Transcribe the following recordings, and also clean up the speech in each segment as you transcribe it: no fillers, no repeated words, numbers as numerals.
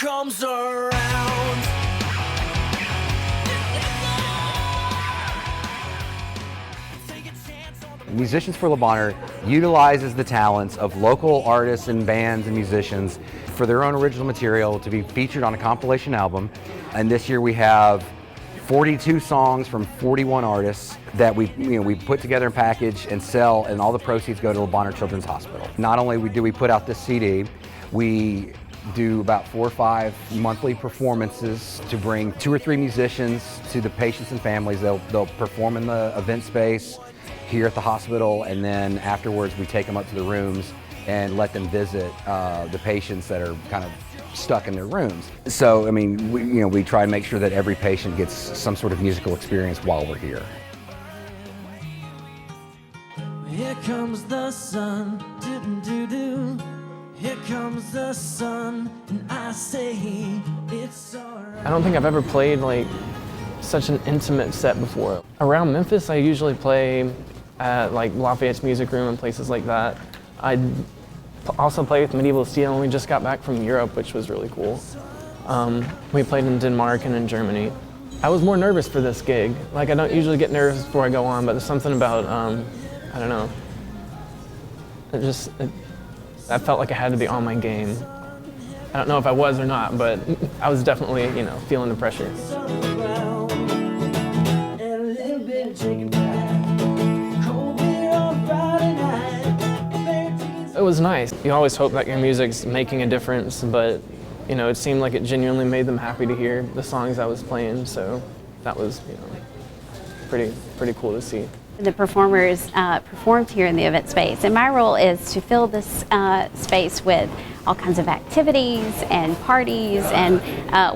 comes around. Musicians for Bonheur utilizes the talents of local artists and bands and musicians for their own original material to be featured on a compilation album. And this year we have 42 songs from 41 artists that we put together and package and sell, and all the proceeds go to Bonheur Children's Hospital. Not only do we put out this CD, we do about 4 or 5 monthly performances to bring 2 or 3 musicians to the patients and families. They'll perform in the event space here at the hospital, and then afterwards we take them up to the rooms and let them visit the patients that are kind of stuck in their rooms. So, I mean, we try and make sure that every patient gets some sort of musical experience while we're here. Here comes the sun, do-do-do-do. Here comes the sun, and I say it's alright. I don't think I've ever played like such an intimate set before. Around Memphis, I usually play at like Lafayette's Music Room and places like that. I also play with Medieval Steel, and we just got back from Europe, which was really cool. We played in Denmark and in Germany. I was more nervous for this gig. Like, I don't usually get nervous before I go on, but there's something about, I don't know. I felt like I had to be on my game. I don't know if I was or not, but I was definitely, feeling the pressure. It was nice. You always hope that your music's making a difference, but it seemed like it genuinely made them happy to hear the songs I was playing, so that was pretty cool to see. The performers performed here in the event space, and my role is to fill this space with all kinds of activities and parties and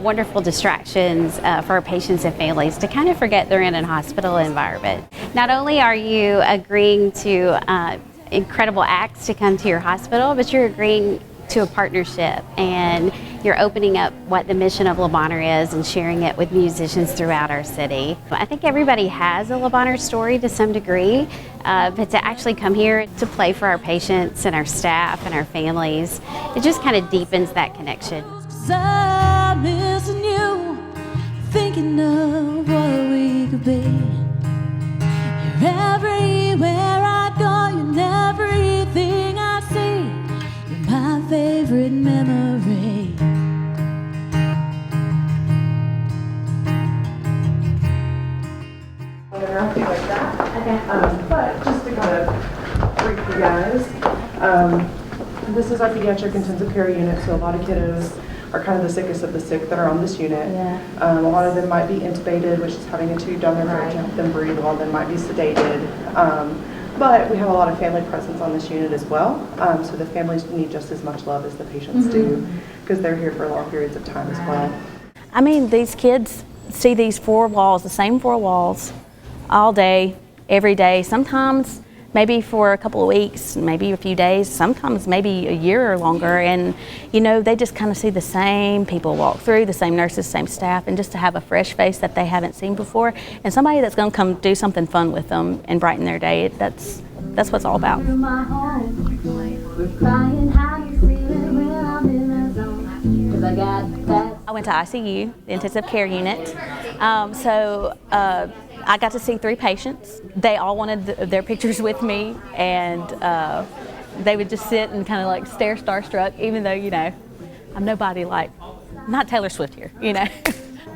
wonderful distractions for our patients and families to kind of forget they're in a hospital environment. Not only are you agreeing to incredible acts to come to your hospital, but you're agreeing to a partnership, and you're opening up what the mission of Bonheur is and sharing it with musicians throughout our city. I think everybody has a Bonheur story to some degree, but to actually come here to play for our patients and our staff and our families, it just kind of deepens that connection. I'm missing you, thinking of what we could be. You're everywhere I go, you're everything I see. You're my favorite memory. Nothing like that. Okay. But just to kind of brief you guys, this is our pediatric intensive care unit, so a lot of kiddos are kind of the sickest of the sick that are on this unit. Yeah. A lot of them might be intubated, which is having a tube down their throat to help them breathe. A lot of them might be sedated. But we have a lot of family presence on this unit as well, so the families need just as much love as the patients do, because they're here for long periods of time as well. I mean, these kids see these 4 walls, the same 4 walls, all day, every day, sometimes maybe for a couple of weeks, maybe a few days, sometimes maybe a year or longer, and they just kind of see the same people walk through, the same nurses, same staff, and just to have a fresh face that they haven't seen before, and somebody that's going to come do something fun with them and brighten their day, that's what it's all about. I went to ICU, the intensive care unit, so I got to see 3 patients. They all wanted their pictures with me, and they would just sit and kind of like stare starstruck, even though, I'm nobody like, not Taylor Swift here,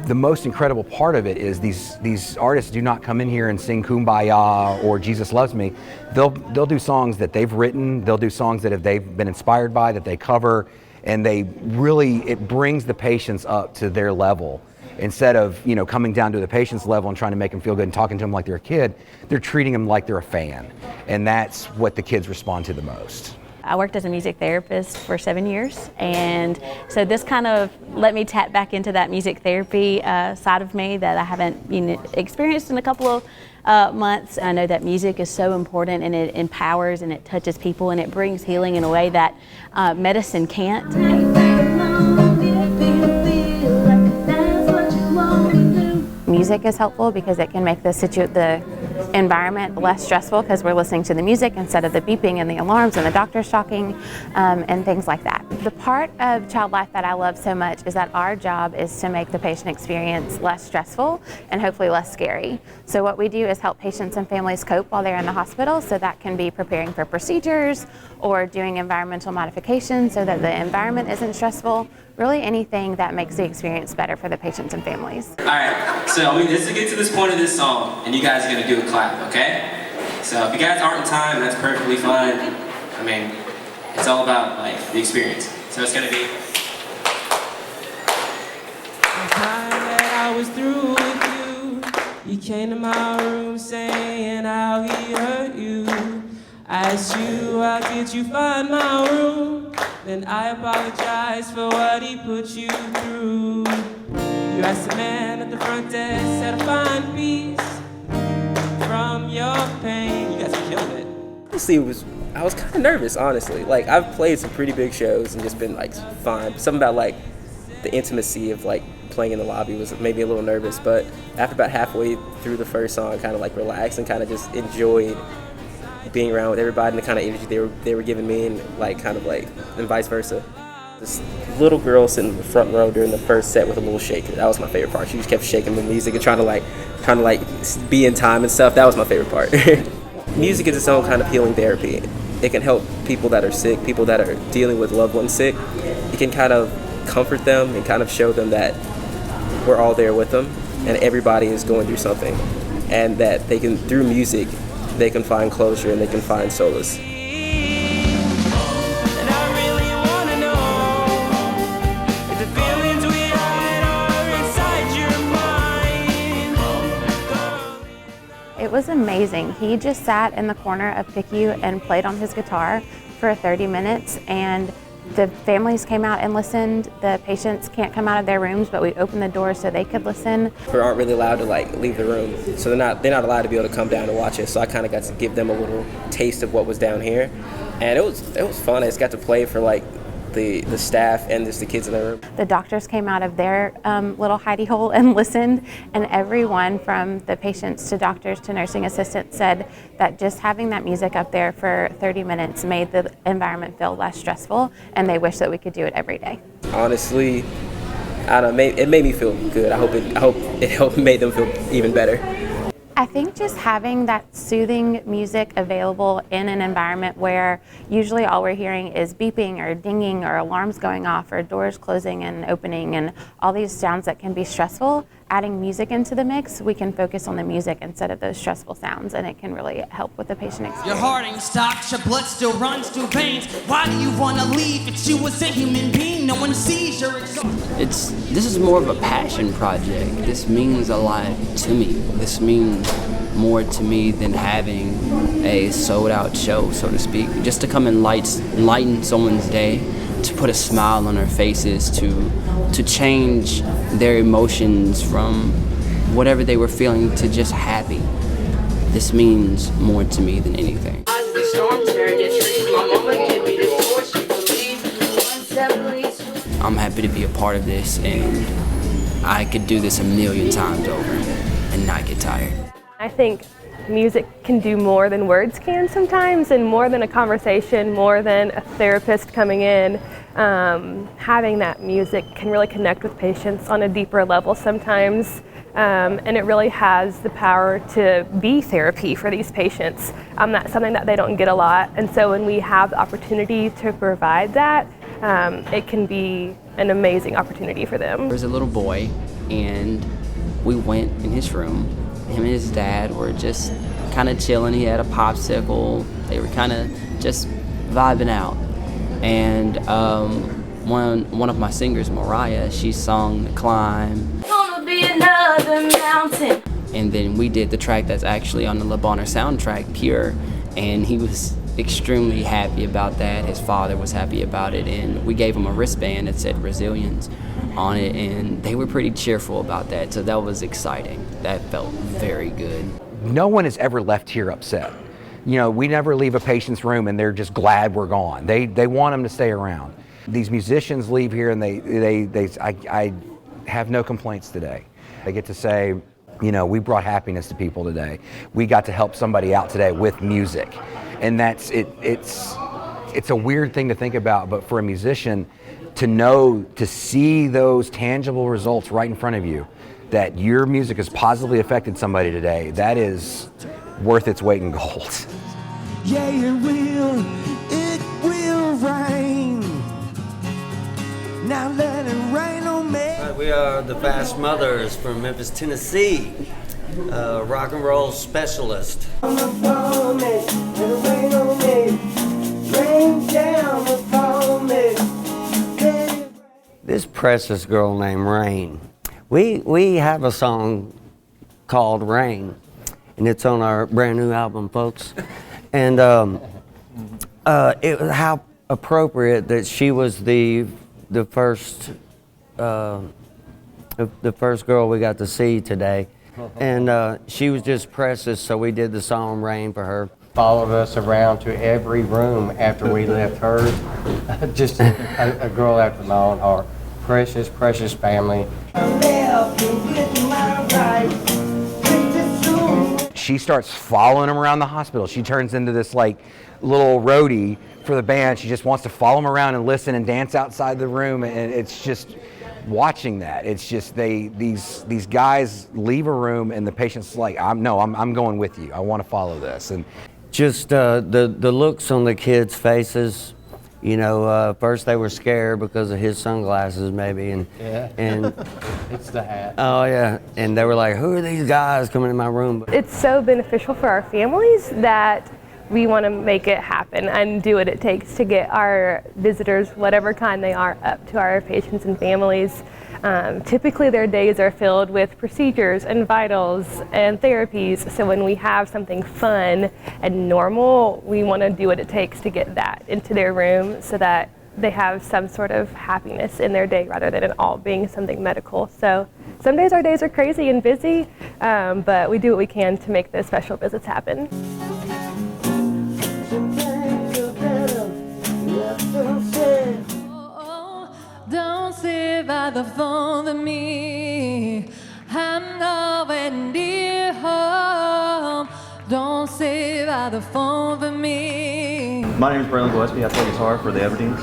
The most incredible part of it is these artists do not come in here and sing Kumbaya or Jesus Loves Me. They'll do songs that they've written, they'll do songs that they've been inspired by, that they cover, and it brings the patients up to their level. Instead of coming down to the patient's level and trying to make them feel good and talking to them like they're a kid, they're treating them like they're a fan, and that's what the kids respond to the most. I worked as a music therapist for 7 years, and so this kind of let me tap back into that music therapy side of me that I haven't experienced in a couple of months. I know that music is so important, and it empowers and it touches people and it brings healing in a way that medicine can't. Music is helpful because it can make the environment less stressful because we're listening to the music instead of the beeping and the alarms and the doctors talking and things like that. The part of Child Life that I love so much is that our job is to make the patient experience less stressful and hopefully less scary. So what we do is help patients and families cope while they're in the hospital. So that can be preparing for procedures or doing environmental modifications so that the environment isn't stressful. Really anything that makes the experience better for the patients and families. All right, so this is to get to this point of this song, and you guys are gonna do a clap, okay? So if you guys aren't in time, that's perfectly fine. I mean, it's all about like the experience. So it's gonna be. The time that I was through with you, you came to my room saying how he hurt you. I asked you, how did you find my room? Then I apologize for what he put you through. You asked the man at the front desk, said I find peace from your pain. You guys are killing it. Honestly, I was kind of nervous, honestly. Like, I've played some pretty big shows and just been like fine. Something about like the intimacy of like playing in the lobby was made me a little nervous, but after about halfway through the first song, I kind of like relaxed and kind of just enjoyed being around with everybody and the kind of energy they were giving me, and like kind of like and vice versa. This little girl sitting in the front row during the first set with a little shaker. That was my favorite part. She just kept shaking the music and trying to like be in time and stuff. That was my favorite part. Music is its own kind of healing therapy. It can help people that are sick, people that are dealing with loved ones sick. It can kind of comfort them and kind of show them that we're all there with them and everybody is going through something, and that they can, through music, they can find closure and they can find solace. It was amazing. He just sat in the corner of PICU and played on his guitar for 30 minutes, and the families came out and listened. The patients can't come out of their rooms, but we opened the doors so they could listen. We aren't really allowed to like leave the room, so they're not allowed to be able to come down and watch it. So I kind of got to give them a little taste of what was down here, and it was fun. I just got to play for like the staff and just the kids in the room. The doctors came out of their little hidey hole and listened, and everyone from the patients to doctors to nursing assistants said that just having that music up there for 30 minutes made the environment feel less stressful, and they wish that we could do it every day. Honestly, I don't know, it made me feel good. I hope it made them feel even better. I think just having that soothing music available in an environment where usually all we're hearing is beeping or dinging or alarms going off or doors closing and opening and all these sounds that can be stressful, adding music into the mix, we can focus on the music instead of those stressful sounds, and it can really help with the patient experience. Your heart ain't stopped, your blood still runs through veins. Why do you wanna leave? It's you as a human being. No one sees your exhaustion. This is more of a passion project. This means a lot to me. This means more to me than having a sold out show, so to speak. Just to come and lighten someone's day, to put a smile on their faces, to change their emotions from whatever they were feeling to just happy. This means more to me than anything. I'm happy to be a part of this, and I could do this a million times over and not get tired. I think music can do more than words can sometimes, and more than a conversation, more than a therapist coming in. Having that music can really connect with patients on a deeper level sometimes, and it really has the power to be therapy for these patients. That's something that they don't get a lot, and so when we have the opportunity to provide that, it can be an amazing opportunity for them. There was a little boy, and we went in his room. Him and his dad were just kind of chilling. He had a popsicle. They were kind of just vibing out. And one of my singers, Mariah, she sung "Climb." Gonna be another mountain. And then we did the track that's actually on the Bonheur soundtrack, "Pure," and he was extremely happy about that. His father was happy about it, and we gave him a wristband that said "Resilience" on it, and they were pretty cheerful about that, so that was exciting. That felt very good. No one has ever left here upset. You know, we never leave a patient's room and they're just glad we're gone. They want them to stay around. These musicians leave here and I have no complaints today. They get to say, You know, we brought happiness to people today. We got to help somebody out today with music. And that's it. It's a weird thing to think about, but for a musician to see those tangible results right in front of you, that your music has positively affected somebody today, that is worth its weight in gold. Yeah, it will rain. Now let it rain on me. We are the Fast Mothers from Memphis, Tennessee, rock and roll specialist. This precious girl named Rain. We have a song called Rain, and it's on our brand new album, folks. And it was how appropriate that she was the first girl we got to see today, and she was just precious. So we did the song Rain for her. Followed us around to every room after we left her. Just a girl after my own heart. Precious, precious family. She starts following him around the hospital. She turns into this like little roadie for the band. She just wants to follow him around and listen and dance outside the room. And it's just watching that. It's just these guys leave a room and the patient's like, I'm going with you. I want to follow this. And just the looks on the kids' faces. You know, first they were scared because of his sunglasses, maybe, and It's the hat. Oh yeah, and they were like, "Who are these guys coming in my room?" It's so beneficial for our families that we want to make it happen and do what it takes to get our visitors, whatever kind they are, up to our patients and families. Typically their days are filled with procedures and vitals and therapies, so when we have something fun and normal, we want to do what it takes to get that into their room so that they have some sort of happiness in their day rather than it all being something medical. So some days our days are crazy and busy, but we do what we can to make those special visits happen. Don't sit by the phone with me. I'm going near home. Don't sit by the phone with me. My name is Braylon Gillespie. I play guitar for the Everdeens.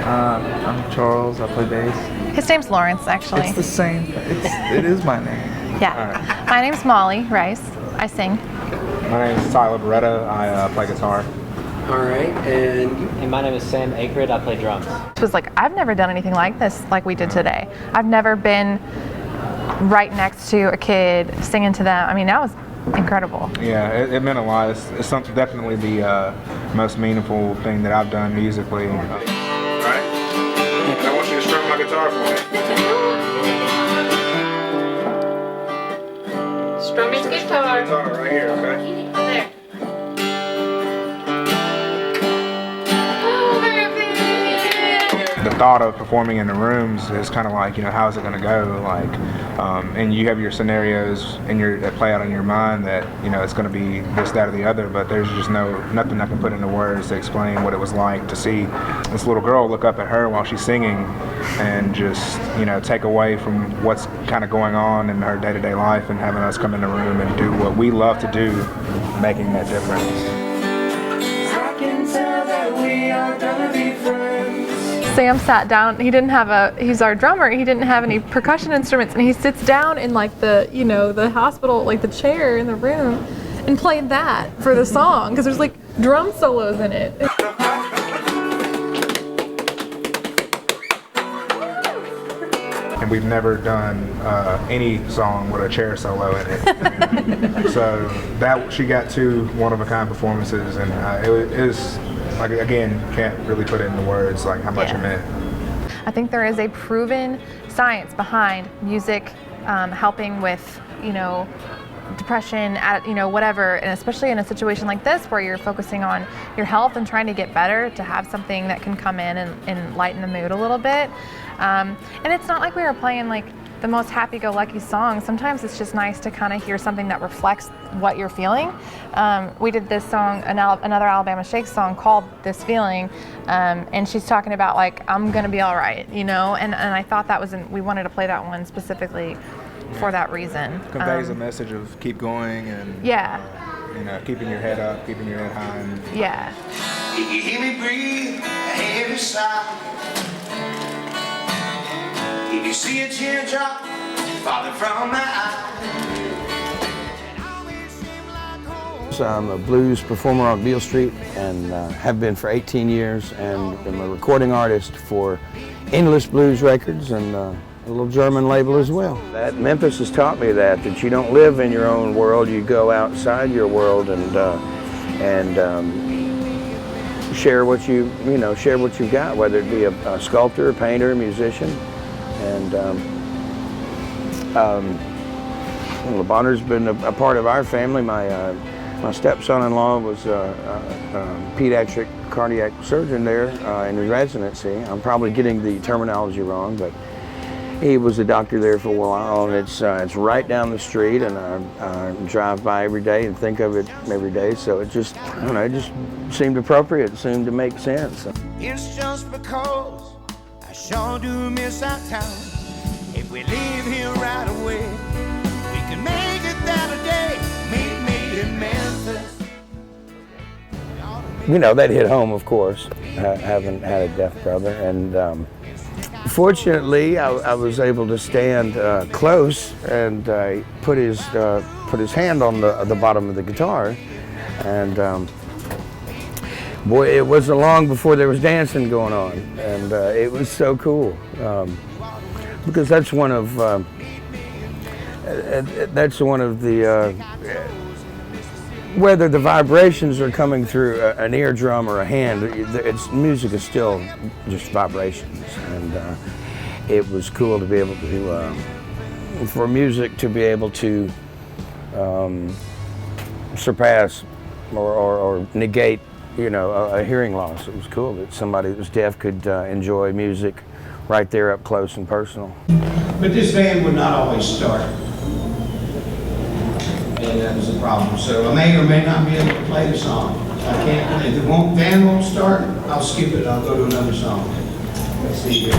I'm Charles. I play bass. His name's Lawrence, actually. It's the same. It is my name. Yeah. My name's Molly Rice. I sing. My name is Tyler Beretta. I play guitar. All right, and my name is Sam Akrid. I play drums. It was like, I've never done anything like this, like we did today. I've never been right next to a kid singing to them. I mean, that was incredible. Yeah, it meant a lot. It's definitely the most meaningful thing that I've done musically. All right, I want you to strum my guitar for me. Strum his guitar. Guitar right here, okay? There. The thought of performing in the rooms is kind of like, how is it going to go? Like, and you have your scenarios that play out in your mind that, it's going to be this, that, or the other, but there's just nothing I can put into words to explain what it was like to see this little girl look up at her while she's singing and just, take away from what's kind of going on in her day-to-day life and having us come in the room and do what we love to do, making that difference. I can tell that we are gonna be friends. Sam sat down. He's our drummer. He didn't have any percussion instruments, and he sits down in like the hospital, like the chair in the room, and played that for the song because there's like drum solos in it. And we've never done any song with a chair solo in it. So that she got 2 one-of-a-kind performances, and it was like, again, can't really put it into words like how much it meant. I think there is a proven science behind music helping with depression, whatever, and especially in a situation like this where you're focusing on your health and trying to get better, to have something that can come in and lighten the mood a little bit. And it's not like we were playing like the most happy-go-lucky song. Sometimes it's just nice to kind of hear something that reflects what you're feeling. We did this song, another Alabama Shakes song called This Feeling, and she's talking about like, I'm gonna be all right, and I thought that we wanted to play that one specifically for that reason. Conveys a message of keep going and keeping your head up, keeping your head high. If you hear me breathe a heavy sigh, if you see a teardrop falling from my eye. I'm a blues performer on Beale Street and have been for 18 years, and I'm a recording artist for Endless Blues Records and a little German label as well. Memphis has taught me that you don't live in your own world, you go outside your world and share what share what you've got, whether it be a sculptor, a painter, a musician. And Bonheur's been a part of our family. My stepson-in-law was a pediatric cardiac surgeon there in residency. I'm probably getting the terminology wrong, but he was a doctor there for a while, and it's right down the street, and I drive by every day and think of it every day. So it just, I don't know, it just seemed appropriate. It seemed to make sense. It's just because I sure do miss our town. If we leave here right away, we can make it that a day. Meet me in Memphis. You know, that hit home, of course, having had a deaf brother. And fortunately, I was able to stand close and put his hand on the bottom of the guitar. And boy, it wasn't long before there was dancing going on. And it was so cool. Because that's one of the whether the vibrations are coming through an eardrum or a hand, music is still just vibrations, and it was cool to be able to for music to be able to surpass or negate, a hearing loss. It was cool that somebody that was deaf could enjoy music right there up close and personal. But this band would not always start. And that was the problem. So I may or may not be able to play the song. I can't, if the band won't start, I'll skip it. I'll go to another song. Let's see here.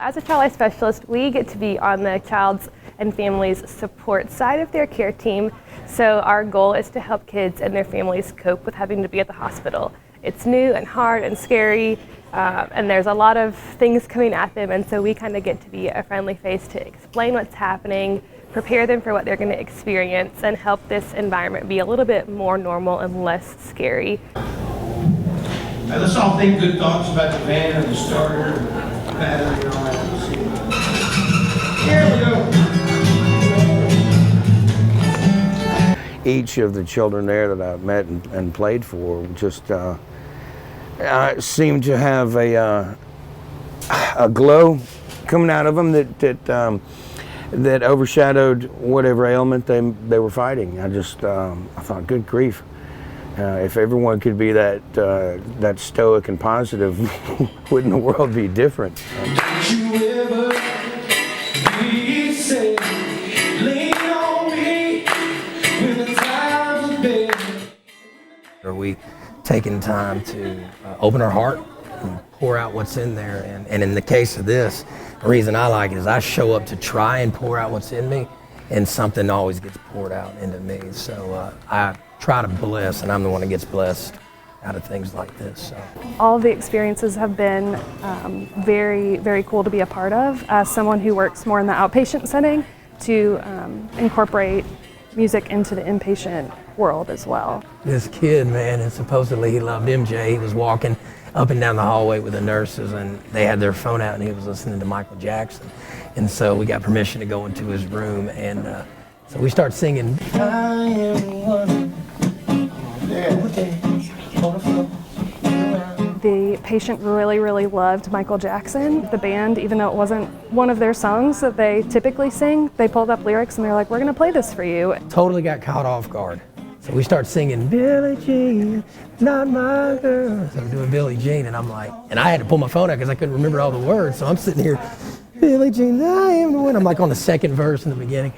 As a child life specialist, we get to be on the child's and family's support side of their care team. So our goal is to help kids and their families cope with having to be at the hospital. It's new and hard and scary, and there's a lot of things coming at them, and so we kind of get to be a friendly face to explain what's happening, prepare them for what they're going to experience, and help this environment be a little bit more normal and less scary. Now let's all think good thoughts about the van and the starter, and the battery and all that. Here we go. Each of the children there that I've met and played for just seemed to have a glow coming out of them that overshadowed whatever ailment they were fighting. I thought, good grief, if everyone could be that stoic and positive, wouldn't the world be different? Did you ever be safe? Lean on me when the times are bad. Are we taking time to open our heart and pour out what's in there? And in the case of this, the reason I like it is I show up to try and pour out what's in me, and something always gets poured out into me. So I try to bless, and I'm the one that gets blessed out of things like this. So. All of the experiences have been very, very cool to be a part of. As someone who works more in the outpatient setting, to incorporate music into the inpatient world as well. This kid, man, and supposedly he loved MJ. He was walking up and down the hallway with the nurses, and they had their phone out, and he was listening to Michael Jackson. And so we got permission to go into his room, and so we start singing. I am one. The patient really, really loved Michael Jackson. The band, even though it wasn't one of their songs that they typically sing, they pulled up lyrics and they're like, we're gonna play this for you. Totally got caught off guard. So we start singing, Billie Jean, not my girl. So we're doing Billie Jean, and I'm like, and I had to pull my phone out because I couldn't remember all the words. So I'm sitting here, Billie Jean, I am the one. I'm like on the second verse in the beginning.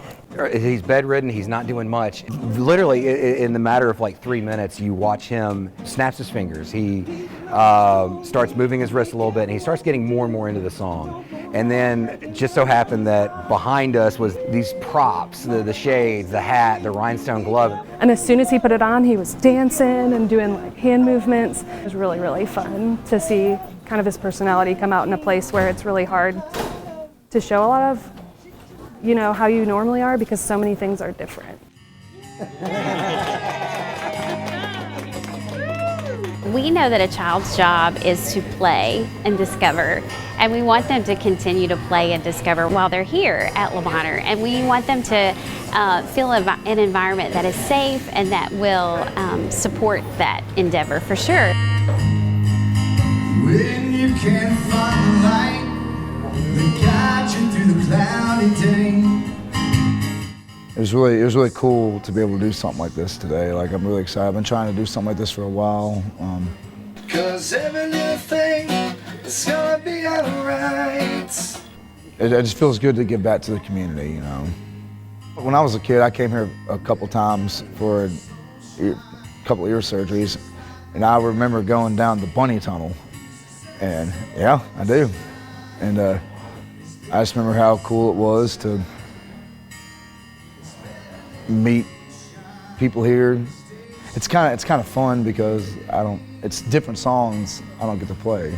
He's bedridden, he's not doing much. Literally, in the matter of like 3 minutes, you watch him snaps his fingers. He starts moving his wrist a little bit, and he starts getting more and more into the song. And then it just so happened that behind us was these props, the shades, the hat, the rhinestone glove. And as soon as he put it on, he was dancing and doing like hand movements. It was really, really fun to see kind of his personality come out in a place where it's really hard to show a lot of, you know, how you normally are, because so many things are different. We know that a child's job is to play and discover, and we want them to continue to play and discover while they're here at Le Bonheur, and we want them to feel an environment that is safe and that will support that endeavor for sure. When you can't find the light that guides you through the cloudy day. It was really cool to be able to do something like this today. Like, I'm really excited. I've been trying to do something like this for a while. 'Cause every little thing is gonna be alright. It just feels good to give back to the community, you know. When I was a kid, I came here a couple times for a couple ear surgeries, and I remember going down the bunny tunnel. And yeah, I do. And I just remember how cool it was to meet people here. It's kind of fun because it's different songs I don't get to play.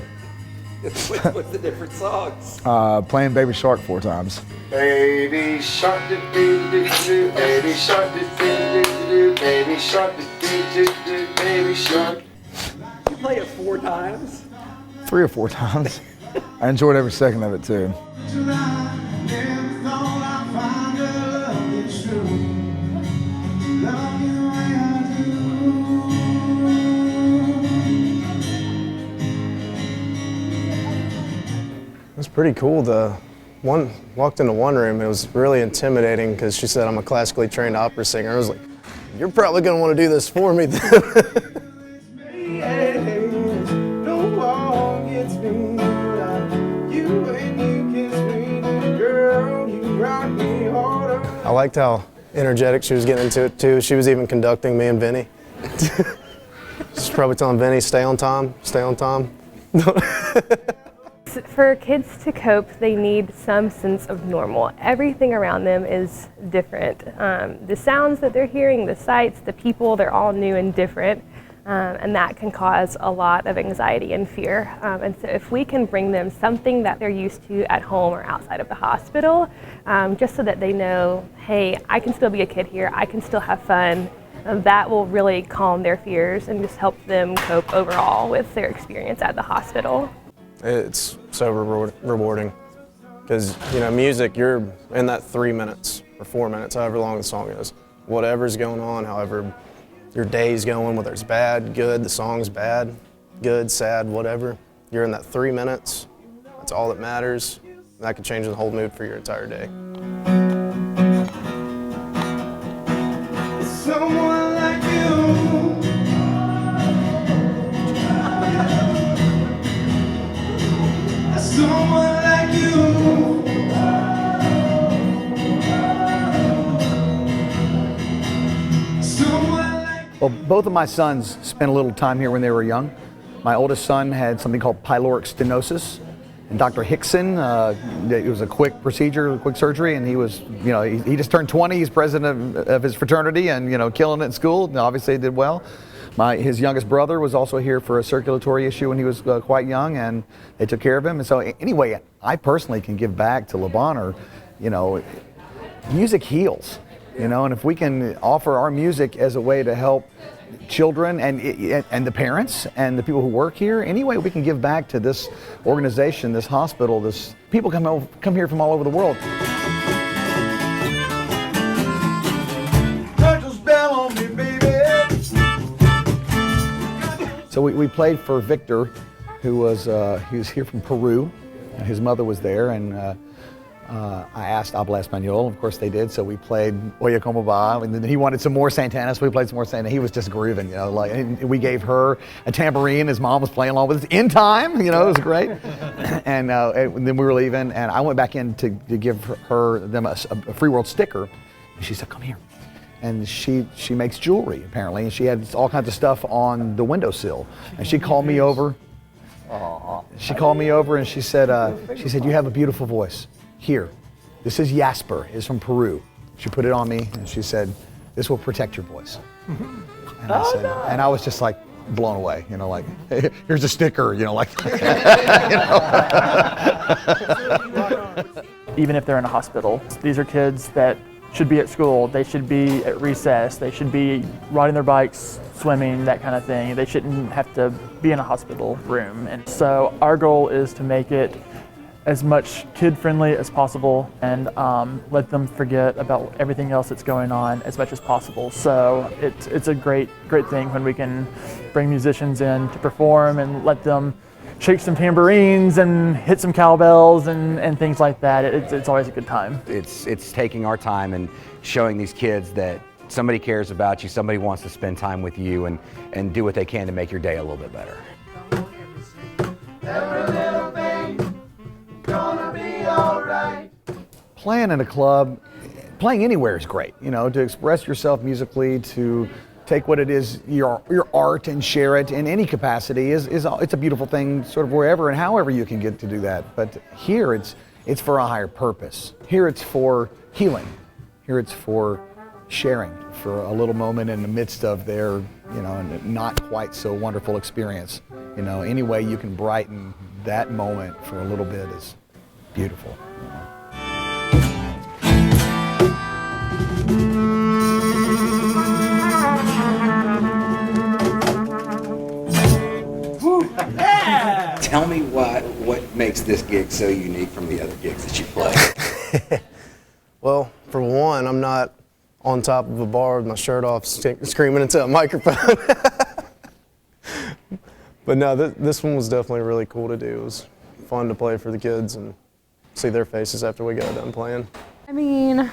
What's the different songs? Playing Baby Shark 4 times. Baby shark do do do do, baby shark do do do do, baby shark do do do, baby shark. You play it 4 times? 3 or 4 times. I enjoyed every second of it too. It was pretty cool. Walked into one room, it was really intimidating because she said I'm a classically trained opera singer. I was like, you're probably gonna want to do this for me. I liked how energetic she was getting into it too. She was even conducting me and Vinny. She's probably telling Vinny, stay on time, stay on time. For kids to cope, they need some sense of normal. Everything around them is different. The sounds that they're hearing, the sights, the people, they're all new and different. And that can cause a lot of anxiety and fear. And so if we can bring them something that they're used to at home or outside of the hospital, just so that they know, hey, I can still be a kid here, I can still have fun, that will really calm their fears and just help them cope overall with their experience at the hospital. It's so rewarding because, you know, music, you're in that 3 minutes or 4 minutes, however long the song is. Whatever's going on, however your day's going, whether it's bad, good, the song's bad, good, sad, whatever, you're in that 3 minutes. That's all that matters. That could change the whole mood for your entire day. Someone like you. Someone like you. Well, both of my sons spent a little time here when they were young. My oldest son had something called pyloric stenosis, and Dr. Hickson, it was a quick procedure, a quick surgery, and he was, you know, he just turned 20. He's president of his fraternity, and you know, killing it in school. And obviously, he did well. His youngest brother was also here for a circulatory issue when he was quite young, and they took care of him. And so, anyway, I personally can give back to Le Bonheur. You know, music heals. You know, and if we can offer our music as a way to help children and the parents and the people who work here, any way we can give back to this organization, this hospital, this people come here from all over the world. So we played for Victor, who was here from Peru. His mother was there, and I asked Habla Español, of course they did, so we played Oye Como Va, and then he wanted some more Santana, so we played some more Santana. He was just grooving, you know, like, and we gave her a tambourine, his mom was playing along with us in time, you know, it was great. And then we were leaving, and I went back in to give them a Free World sticker, And she said, come here. And she makes jewelry, apparently, and she had all kinds of stuff on the windowsill. And she called me over. She called me over and she said, you have a beautiful voice. Here, this is Jasper, it's from Peru. She put it on me and she said, this will protect your voice. And I said, and I was just like blown away, you know, like, hey, here's a sticker, you know, like, you know. Even if they're in a hospital, these are kids that should be at school, they should be at recess, they should be riding their bikes, swimming, that kind of thing. They shouldn't have to be in a hospital room. And so our goal is to make it as much kid-friendly as possible and let them forget about everything else that's going on as much as possible. So it's a great thing when we can bring musicians in to perform and let them shake some tambourines and hit some cowbells and things like that. It's always a good time. It's taking our time and showing these kids that somebody cares about you, somebody wants to spend time with you and do what they can to make your day a little bit better. Every little thing gonna be alright. Playing in a club, playing anywhere is great, you know, to express yourself musically, to take what it is, your art, and share it in any capacity it's a beautiful thing, sort of wherever and however you can get to do that. But here it's for a higher purpose. Here it's for healing. Here it's for sharing for a little moment in the midst of their, you know, not quite so wonderful experience. You know, any way you can brighten that moment for a little bit is beautiful. You know. Tell me what makes this gig so unique from the other gigs that you play. Well, for one, I'm not on top of a bar with my shirt off screaming into a microphone. But no, this one was definitely really cool to do. It was fun to play for the kids and see their faces after we got done playing. I mean,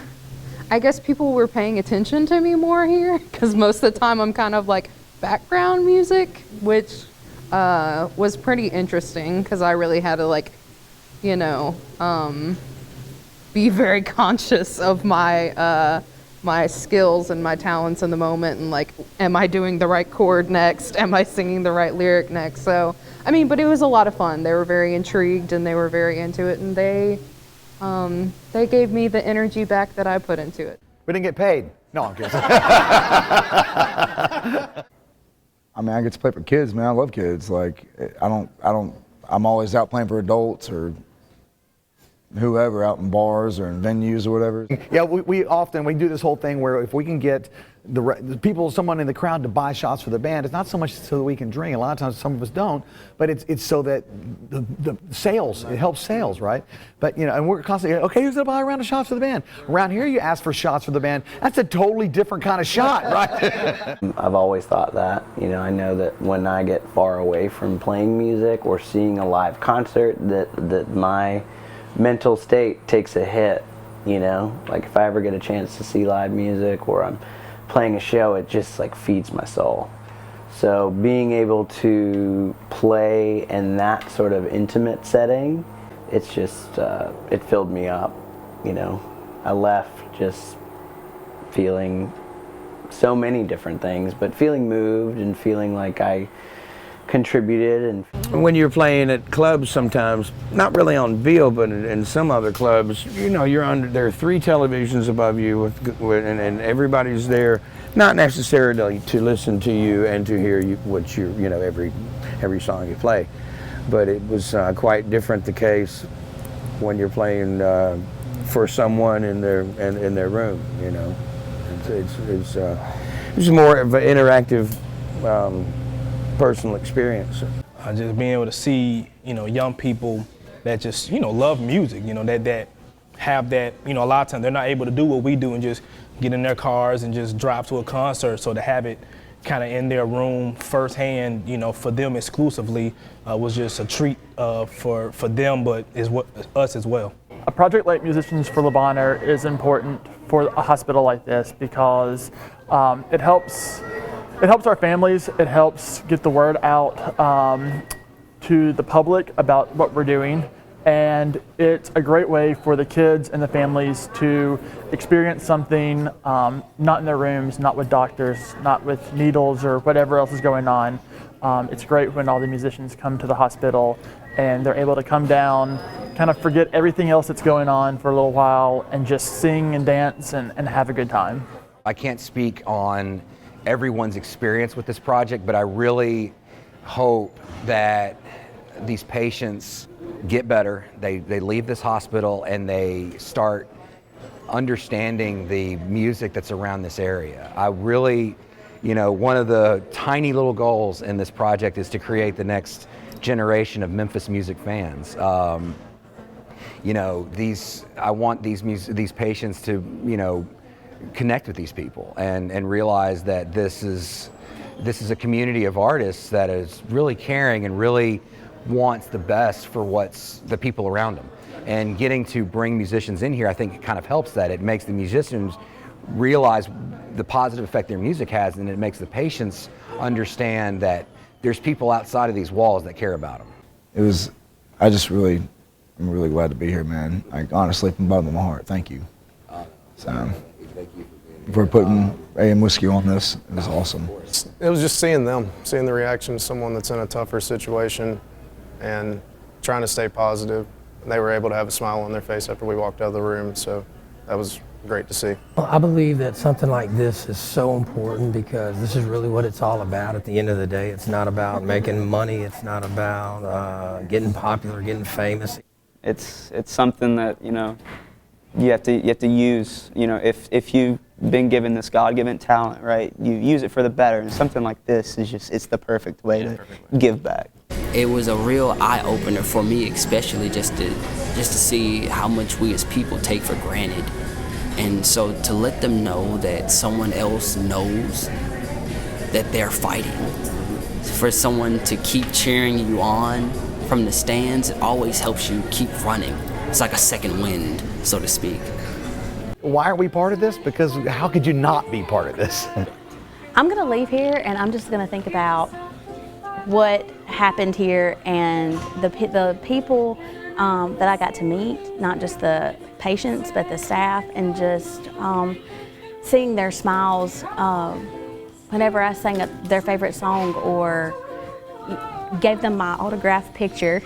I guess people were paying attention to me more here because most of the time I'm kind of like background music, which was pretty interesting because I really had to, like, you know, be very conscious of my my skills and my talents in the moment, and like, am I doing the right chord next? Am I singing the right lyric next? So, I mean, but it was a lot of fun. They were very intrigued and they were very into it, and they gave me the energy back that I put into it. We didn't get paid. No, I'm kidding. I mean, I get to play for kids, man. I love kids. Like, I'm always out playing for adults or whoever, out in bars or in venues or whatever. Yeah, we often do this whole thing where if we can get someone in the crowd to buy shots for the band, it's not so much so that we can drink. A lot of times some of us don't, but it's so that the sales, it helps sales, right? But, you know, and we're constantly, okay, who's gonna buy a round of shots for the band? Around here, you ask for shots for the band. That's a totally different kind of shot, right? I've always thought that. You know, I know that when I get far away from playing music or seeing a live concert, that my mental state takes a hit. You know, like if I ever get a chance to see live music or I'm playing a show, it just like feeds my soul. So being able to play in that sort of intimate setting, it's just it filled me up. You know, I left just feeling so many different things, but feeling moved and feeling like I contributed. And when you're playing at clubs sometimes, not really on Veal, but in some other clubs, you know, there are 3 televisions above you and everybody's there, not necessarily to listen to you and to hear what you know, every song you play, but it was quite different the case when you're playing for someone in their room. You know, it's more of an interactive personal experience. Just being able to see, you know, young people that just, you know, love music, you know, that have that, you know, a lot of times they're not able to do what we do and just get in their cars and just drive to a concert. So to have it kind of in their room firsthand, you know, for them exclusively was just a treat for them, but us as well. A project like Musicians for Bonheur is important for a hospital like this because it helps our families, it helps get the word out to the public about what we're doing. And it's a great way for the kids and the families to experience something not in their rooms, not with doctors, not with needles or whatever else is going on. It's great when all the musicians come to the hospital and they're able to come down, kind of forget everything else that's going on for a little while and just sing and dance and have a good time. I can't speak on everyone's experience with this project, but I really hope that these patients get better, they leave this hospital and they start understanding the music that's around this area. I really, one of the tiny little goals in this project is to create the next generation of Memphis music fans. I want these patients to, connect with these people and realize that this is a community of artists that is really caring and really wants the best for the people around them. And getting to bring musicians in here, I think it kind of helps that. It makes the musicians realize the positive effect their music has, and it makes the patients understand that there's people outside of these walls that care about them. I'm really glad to be here, man. Honestly, from the bottom of my heart, thank you. For putting AM Whiskey on this. It was awesome. It was just seeing the reaction to someone that's in a tougher situation and trying to stay positive. And they were able to have a smile on their face after we walked out of the room, so that was great to see. Well, I believe that something like this is so important because this is really what it's all about at the end of the day. It's not about making money. It's not about getting popular, getting famous. It's something that, you have to use, if you've been given this God-given talent, right, you use it for the better, and something like this is it's the perfect way to give back. It was a real eye-opener for me, especially just to see how much we as people take for granted. And so to let them know that someone else knows that they're fighting, for someone to keep cheering you on from the stands, it always helps you keep running. It's like a second wind, so to speak. Why are we part of this? Because how could you not be part of this? I'm gonna leave here and I'm just gonna think about what happened here and the people that I got to meet, not just the patients, but the staff, and just seeing their smiles whenever I sang their favorite song or gave them my autographed picture.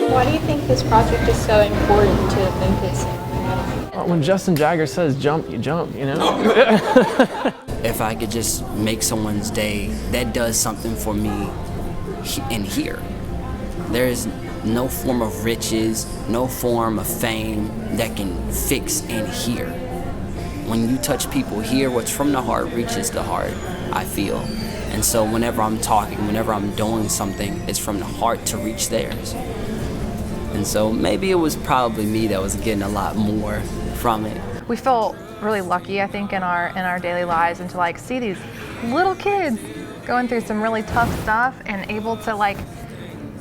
Why do you think this project is so important to Memphis? When Justin Jagger says jump, you jump, If I could just make someone's day, that does something for me in here. There is no form of riches, no form of fame that can fix in here. When you touch people here, what's from the heart reaches the heart, I feel. And so whenever I'm talking, whenever I'm doing something, it's from the heart to reach theirs. And so maybe it was probably me that was getting a lot more from it. We feel really lucky, I think, in our daily lives, and to see these little kids going through some really tough stuff and able to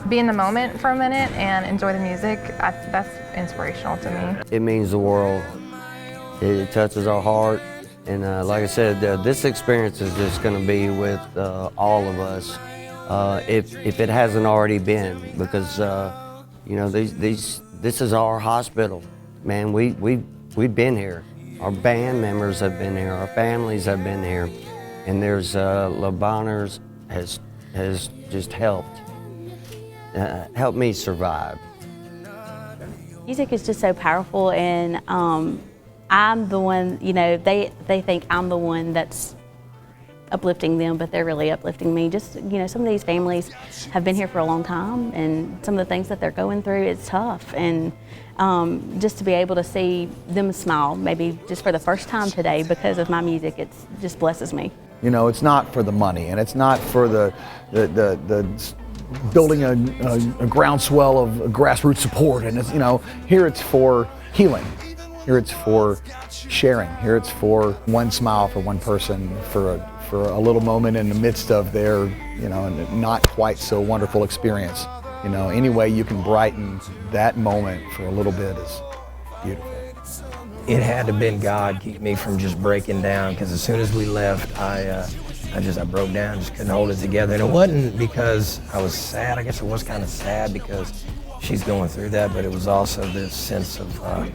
be in the moment for a minute and enjoy the music. That's inspirational to me. It means the world. It touches our heart, and like I said, this experience is just going to be with all of us, if it hasn't already been, because this is our hospital, man. We've been here. Our band members have been here. Our families have been here, and there's Bonheur has just helped me survive. Music is just so powerful, and I'm the one. They think I'm the one that's uplifting them, but they're really uplifting me. Just, some of these families have been here for a long time, and some of the things that they're going through, it's tough. And just to be able to see them smile, maybe just for the first time today because of my music, it just blesses me. It's not for the money, and it's not for the building a groundswell of grassroots support. And it's, here it's for healing. Here it's for sharing. Here it's for one smile for one person, for a little moment in the midst of their, not quite so wonderful experience. Any way you can brighten that moment for a little bit is beautiful. it had to have been God keep me from just breaking down, because as soon as we left, I broke down, just couldn't hold it together. And it wasn't because I was sad. I guess it was kind of sad because she's going through that, but it was also this sense of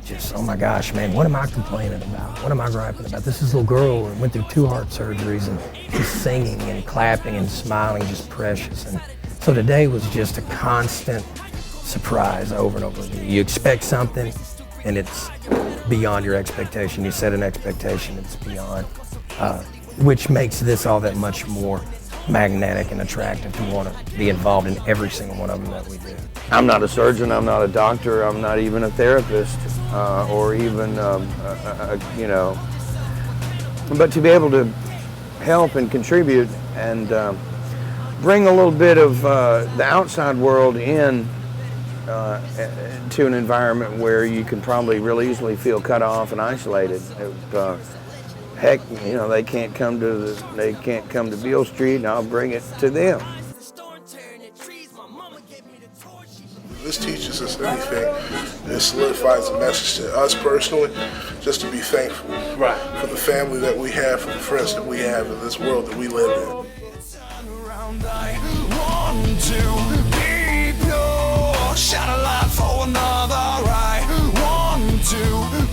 just, oh my gosh, man, what am I complaining about? What am I griping about? This is a little girl who went through 2 heart surgeries and just singing and clapping and smiling, just precious. And so today was just a constant surprise over and over again. You expect something and it's beyond your expectation. You set an expectation, it's beyond, which makes this all that much more magnetic and attractive to want to be involved in every single one of them that we do. I'm not a surgeon, I'm not a doctor, I'm not even a therapist, or even, you know, but to be able to help and contribute and bring a little bit of the outside world in to an environment where you can probably really easily feel cut off and isolated. Heck, you know, they can't come to Beale Street, and I'll bring it to them. This teaches us anything. It solidifies a message to us personally, just to be thankful for the family that we have, for the friends that we have in this world that we live in. Shout aloud for another right. Want to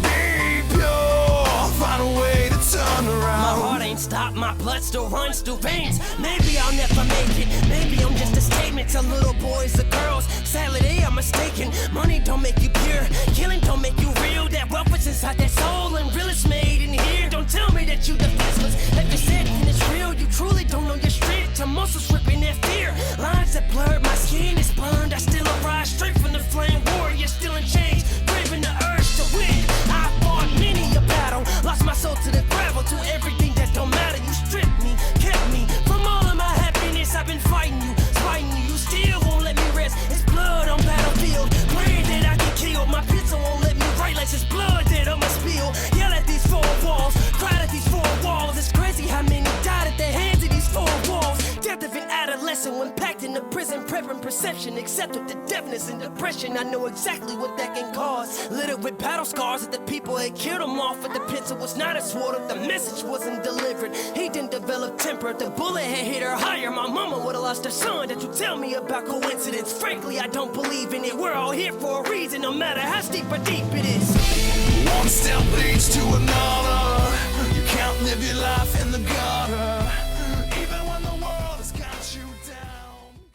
be pure, find a way to turn around. My heart ain't stopped, my blood still runs through veins. Maybe I'll never make it, maybe I'm just a statement to little boys or girls. Sadly they are mistaken, money don't make you pure, killing don't make you real. That wealth is inside that soul and real is made in here. Don't tell me that you defenseless, if you said it it's real, you truly don't know your strength. To muscles ripping that fear, lines that blurred, my skin is burned. I still arise straight from the flame, warrior still in chains, craving the urge to win. I fought many a battle, lost my soul to the gravel, to everything that don't matter. You stripped me, kept me from all of my happiness. I've been fighting you, fighting you. You still won't let me rest. It's blood on battlefield, praying that I get killed. My pistol won't let me write like it's blood that I must spill. Yell at these 4 walls, cried at these 4 walls. It's crazy how many died at the hands of these 4 walls. Death of an adolescent when packed in the prison, prepping perception, except with the deafness and depression. I know exactly what that can cause. Littered with battle scars that the people had killed him off. But the pencil was not a sword if the message wasn't delivered. He didn't develop temper, the bullet had hit her higher. My mama would've lost her son. That you tell me about coincidence? Frankly, I don't believe in it. We're all here for a reason, no matter how steep or deep it is. One step leads to another. You can't live your life in the gutter.